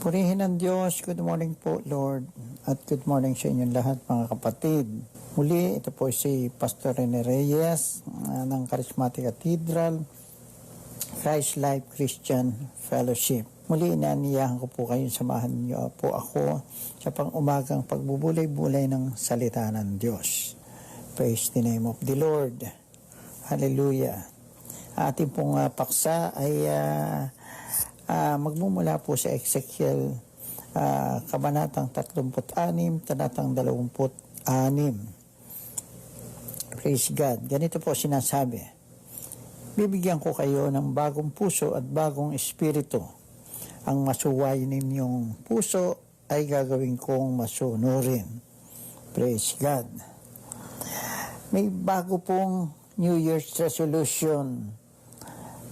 Purihin ng Diyos. Good morning po, Lord. At good morning sa inyong lahat, mga kapatid. Muli, ito po si Pastor Rene Reyes ng Charismatic Cathedral, Christ Life Christian Fellowship. Muli, inaaniyahan ko po kayo, samahan niyo po ako sa pang-umagang pagbubulay-bulay ng salita ng Diyos. Praise the name of the Lord. Hallelujah. Ating pong paksa ay magmumula po sa Ezekiel kabanatang 36, talatang 26. Praise God. Ganito po sinasabi: bibigyan ko kayo ng bagong puso at bagong espiritu. Ang masuwayin ninyong puso ay gagawin kong masunurin. Praise God. May bago pong New Year's resolution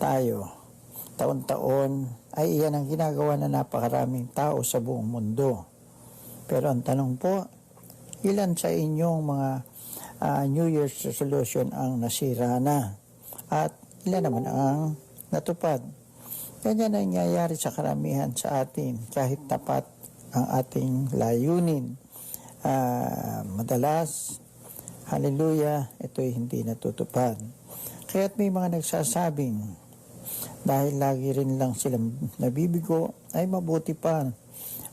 tayo. Taon-taon ay iyan ang ginagawa na napakaraming tao sa buong mundo. Pero ang tanong po, ilan sa inyong mga New Year's resolution ang nasira na? At ilan naman ang natupad? Ganyan ang nangyayari sa karamihan sa atin kahit tapat ang ating layunin. Madalas, hallelujah, ito'y hindi natutupad. Kaya't may mga nagsasabing, dahil lagi rin lang silang nabibigo, ay mabuti pa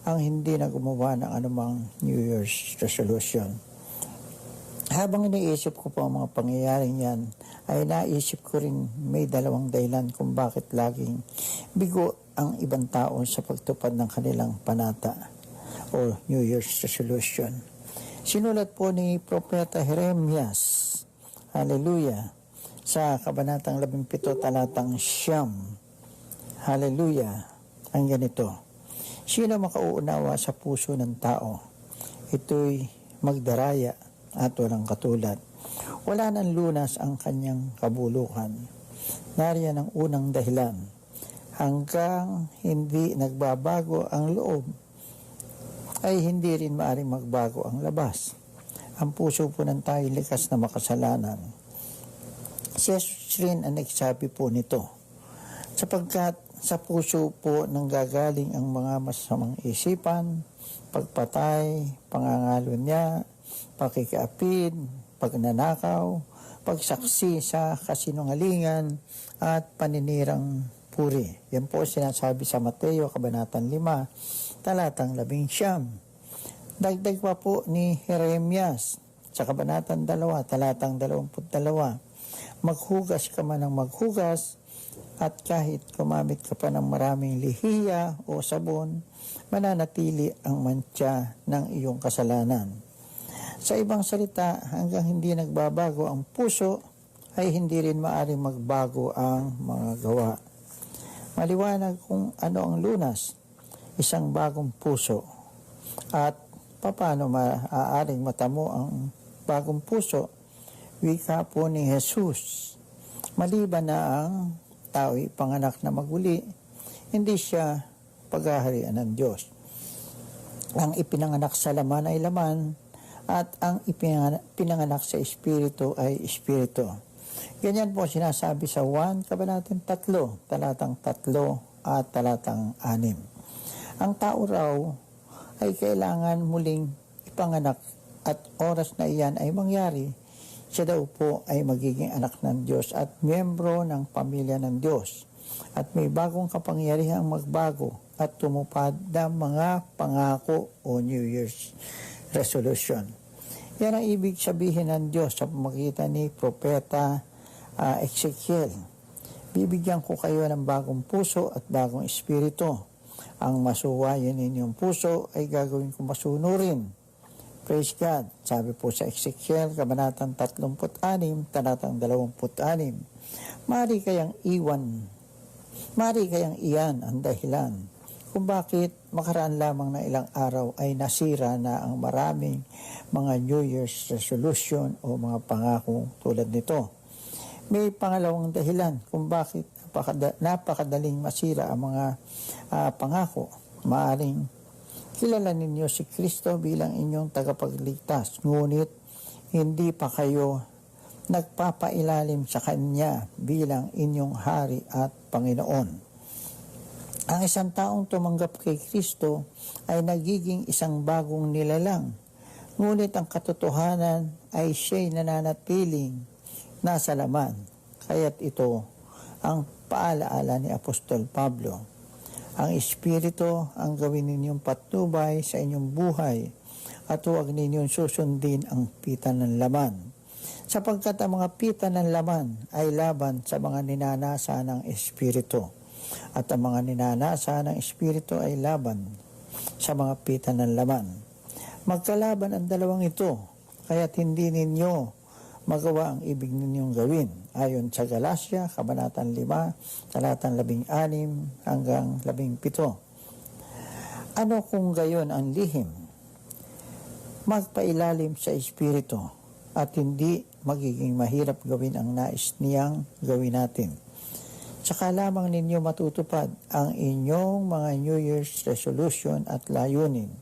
ang hindi na gumawa ng anumang New Year's resolution. Habang iniisip ko po ang mga pangyayaring yan, ay naisip ko rin may dalawang dahilan kung bakit laging bigo ang ibang tao sa pagtupad ng kanilang panata o New Year's resolution. Sinulat po ni Propeta Jeremias, hallelujah, sa kabanatang 17, talatang 9. Hallelujah. Ang ganito: sino makauunawa sa puso ng tao? Ito'y magdaraya at walang katulad. Wala nang lunas ang kanyang kabulukan. Nariyan ang unang dahilan. Hanggang hindi nagbabago ang loob, ay hindi rin maaaring magbago ang labas. Ang puso po ng tayo likas na makasalanan. Si Jesus rin ang nagsabi po nito, sapagkat sa puso po nanggagaling ang mga masamang isipan, pagpatay, pangangalo niya, pakikiapid, pagnanakaw, pagsaksi sa kasinungalingan, at paninirang puri. Yan po sinasabi sa Mateo, kabanatang 5, talatang 11. Dagdag pa po ni Jeremias sa kabanatang 2, talatang 22. Maghugas ka man ng maghugas, at kahit gumamit ka pa ng maraming lihiya o sabon, mananatili ang mantsa ng iyong kasalanan. Sa ibang salita, hanggang hindi nagbabago ang puso, ay hindi rin maaaring magbago ang mga gawa. Maliwanag kung ano ang lunas, isang bagong puso. At paano maaaring matamo ang bagong puso? Wika po ni Jesus, maliban na ang tao'y panganak na maguli, hindi siya paghaharian ng Diyos. Ang ipinanganak sa laman ay laman, at ang ipinanganak sa espiritu ay espiritu. Ganyan po sinasabi sa 1 kabanatang 3, talatang 3 at talatang 6. Ang tao raw ay kailangan muling ipanganak, at oras na iyan ay mangyari, siya daw po ay magiging anak ng Diyos at miyembro ng pamilya ng Diyos. At may bagong kapangyarihang magbago at tumupad ng mga pangako o New Year's resolution. Yan ang ibig sabihin ng Diyos sa pamamagitan ni Propeta Ezekiel. Bibigyan ko kayo ng bagong puso at bagong espiritu. Ang masuwayin ninyong puso ay gagawin ko masunurin. Praise God. Sabi po sa Ezekiel, kabanatang 36, talatang 26. Mari kayang iyan ang dahilan kung bakit makaraan lamang na ilang araw ay nasira na ang maraming mga New Year's resolution o mga pangako tulad nito. May pangalawang dahilan kung bakit napakadaling masira ang mga pangako. Maaring kilala ninyo si Kristo bilang inyong tagapagligtas, ngunit hindi pa kayo nagpapailalim sa Kanya bilang inyong Hari at Panginoon. Ang isang taong tumanggap kay Kristo ay nagiging isang bagong nilalang. Ngunit ang katotohanan ay siya'y nananatiling nasa laman. Kaya't ito ang paalaala ni Apostol Pablo. Ang Espiritu ang gawin ninyong patnubay sa inyong buhay at huwag ninyong susundin ang pita ng laman. Sapagkat ang mga pita ng laman ay laban sa mga ninanasa ng Espiritu. At ang mga ninanasa ng Espiritu ay laban sa mga pita ng laman. Magkalaban ang dalawang ito, kaya't hindi ninyo magawa ang ibig ninyong gawin. Ayon sa Galatia, Kabanatang 5, talatang 16 hanggang 17. Ano kung gayon ang lihim? Magpailalim sa Espiritu at hindi magiging mahirap gawin ang nais niyang gawin natin. Saka lamang ninyo matutupad ang inyong mga New Year's resolution at layunin.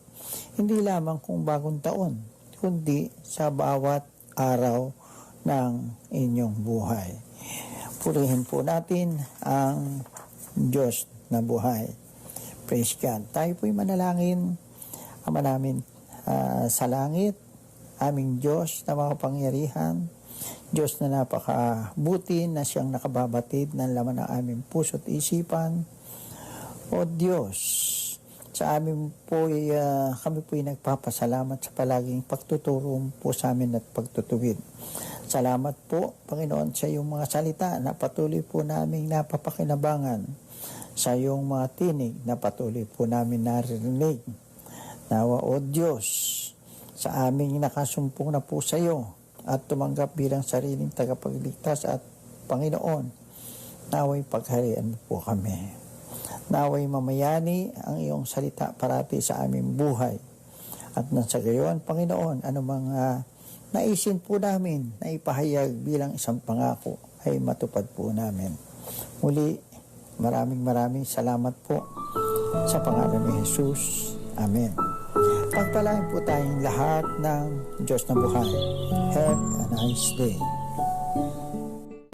Hindi lamang kung bagong taon, kundi sa bawat araw ng inyong buhay. Purihin po natin ang Diyos na buhay. Praise God. Tayo po'y manalangin. Ama namin sa langit, aming Diyos na makapangyarihan, Diyos na napakabuti na siyang nakababatid ng laman ng aming puso at isipan. O Diyos, sa amin po kami po'y nagpapasalamat sa palaging pagtuturo po sa amin at pagtutuwid. Salamat po, Panginoon, sa iyong mga salita na patuloy po namin napapakinabangan, sa iyong mga tinig na patuloy po namin naririnig. Nawa, O Diyos, sa aming nakasumpong na po sa iyo at tumanggap bilang sariling tagapagligtas at Panginoon, naway pagharian mo po kami. Naway mamayani ang iyong salita parati sa aming buhay. At nang sa gayon, Panginoon, anumang naisin po namin na ipahayag bilang isang pangako ay matupad po namin. Muli, maraming salamat po sa pangalan ni Jesus. Amen. Pagpalain po tayong lahat ng Diyos na buhay. Have a nice day.